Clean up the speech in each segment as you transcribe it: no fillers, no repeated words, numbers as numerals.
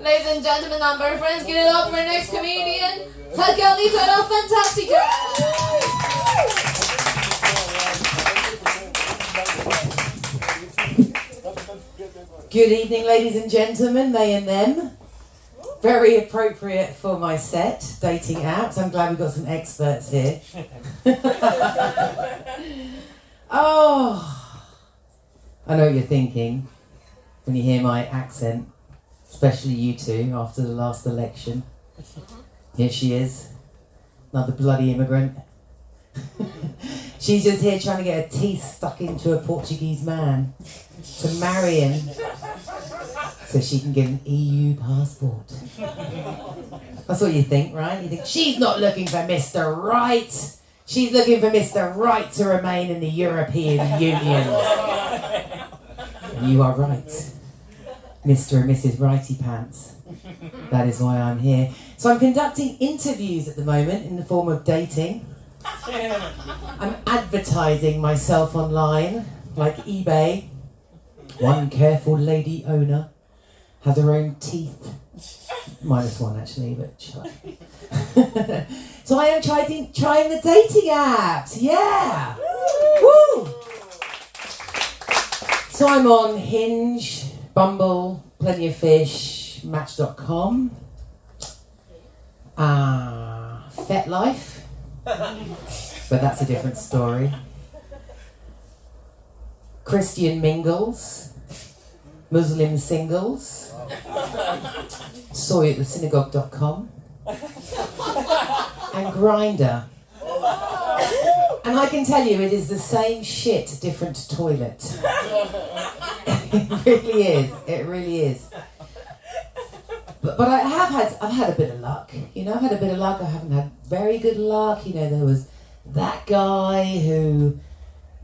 Ladies and gentlemen, number friends, give it up for our next comedian. Helga era Fantastica. Good evening, ladies and gentlemen, they and them. Very appropriate for my set, dating apps. I'm glad we've got some experts here. Oh, I know what you're thinking when you hear my accent, especially you two after the last election. Here she is, another bloody immigrant. She's just here trying to get her teeth stuck into a Portuguese man to marry him so she can get an EU passport. That's what you think, right? You think, she's not looking for Mr. Right. She's looking for Mr. Right to remain in the European Union. And you are right, Mr. and Mrs. Righty Pants. That is why I'm here. So I'm conducting interviews at the moment in the form of dating. I'm advertising myself online, like eBay. One careful lady owner has her own teeth. -1 actually, but sure. So I am trying the dating apps, yeah! Woo! So I'm on Hinge, Bumble, Plenty of Fish, Match.com, FetLife, but that's a different story. Christian Mingles, Muslim Singles, Soy at thesynagogue.com, and Grindr. And I can tell you it is the same shit, different toilet. It really is. But I've had a bit of luck. You know, I've had a bit of luck. I haven't had very good luck. You know, there was that guy who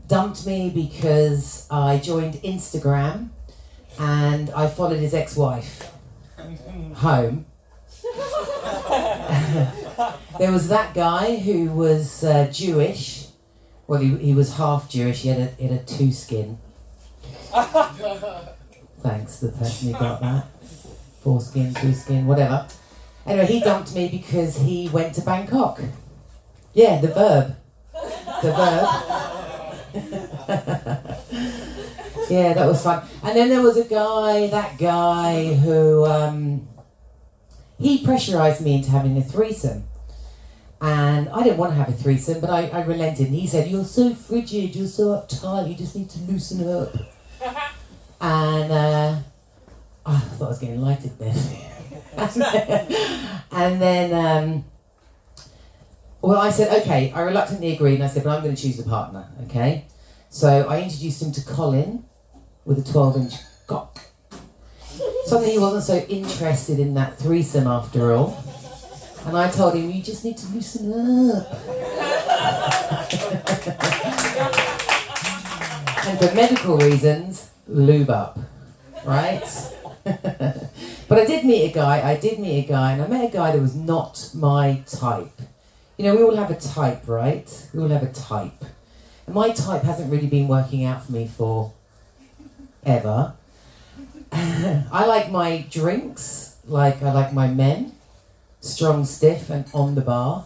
dumped me because I joined Instagram and I followed his ex-wife home. There was that guy who was Jewish. Well, he was half Jewish. He had a two skin. Thanks to the person who got that. 4 skin, 2 skin, whatever. Anyway, he dumped me because he went to Bangkok. Yeah, the verb. Yeah, that was fun. And then there was that guy who, he pressurised me into having a threesome. And I didn't want to have a threesome, but I relented. And he said, "You're so frigid, you're so uptight, you just need to loosen up." And I thought I was getting lighted then. And then, well, I said, okay, I reluctantly agreed, and I said, but I'm going to choose a partner, okay? So I introduced him to Colin with a 12-inch cock. Suddenly he wasn't so interested in that threesome after all. And I told him, you just need to loosen up. And for medical reasons, lube up, right? But I did meet a guy, and I met a guy that was not my type. You know, we all have a type, right? We all have a type. And my type hasn't really been working out for me for ever. I like my drinks, like I like my men, strong, stiff, and on the bar.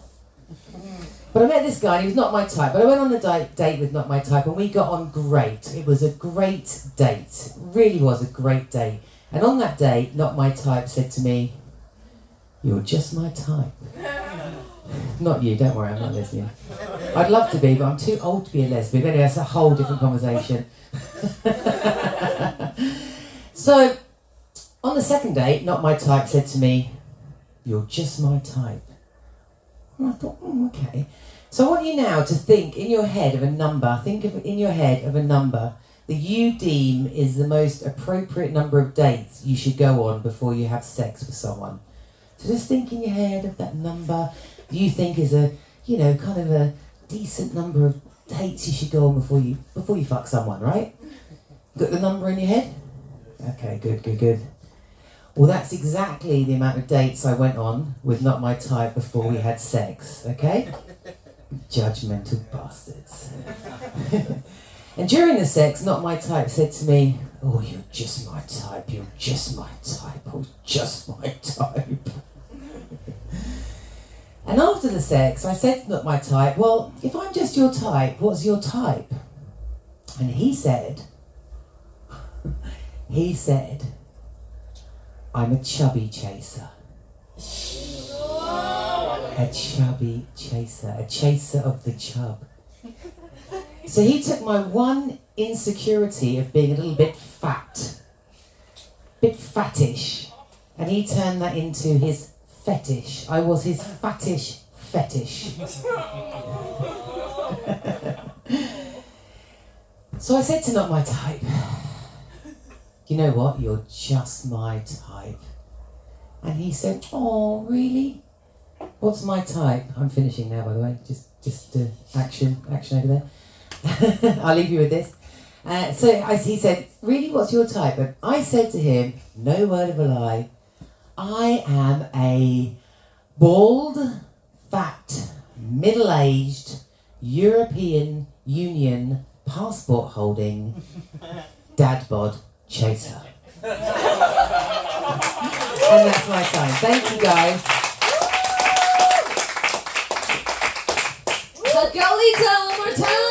But I met this guy, and he was not my type. But I went on a date with not my type, and we got on great. It was a great date. It really was a great date. And on that date, not my type said to me, "You're just my type." Not you, don't worry, I'm not a lesbian. I'd love to be, but I'm too old to be a lesbian. But anyway, that's a whole different conversation. So, on the second date, not my type said to me, "You're just my type." And I thought, okay. So I want you now to think in your head of a number, that you deem is the most appropriate number of dates you should go on before you have sex with someone. So just think in your head of that number you think is a, you know, kind of a decent number of dates you should go on before you fuck someone, right? Got the number in your head? Okay, good. Well, that's exactly the amount of dates I went on with not my type before we had sex, okay? Judgmental bastards. And during the sex, Not My Type said to me, "Oh, you're just my type, you're just my type, oh, just my type." And after the sex, I said to Not My Type, "Well, if I'm just your type, what's your type?" And he said, "I'm a chubby chaser." A chubby chaser, a chaser of the chub. So he took my one insecurity of being a little bit fat, bit fattish, and he turned that into his fetish. I was his fattish fetish. So I said to Not My Type, "You know what, you're just my type." And he said, "Oh, really? What's my type?" I'm finishing now, by the way, just action over there. I'll leave you with this. He said, "Really, what's your type?" And I said to him, no word of a lie, "I am a bald, fat, middle-aged, European Union passport-holding, dad bod chaser." And that's my time. Thank you, guys. Galita, one more time.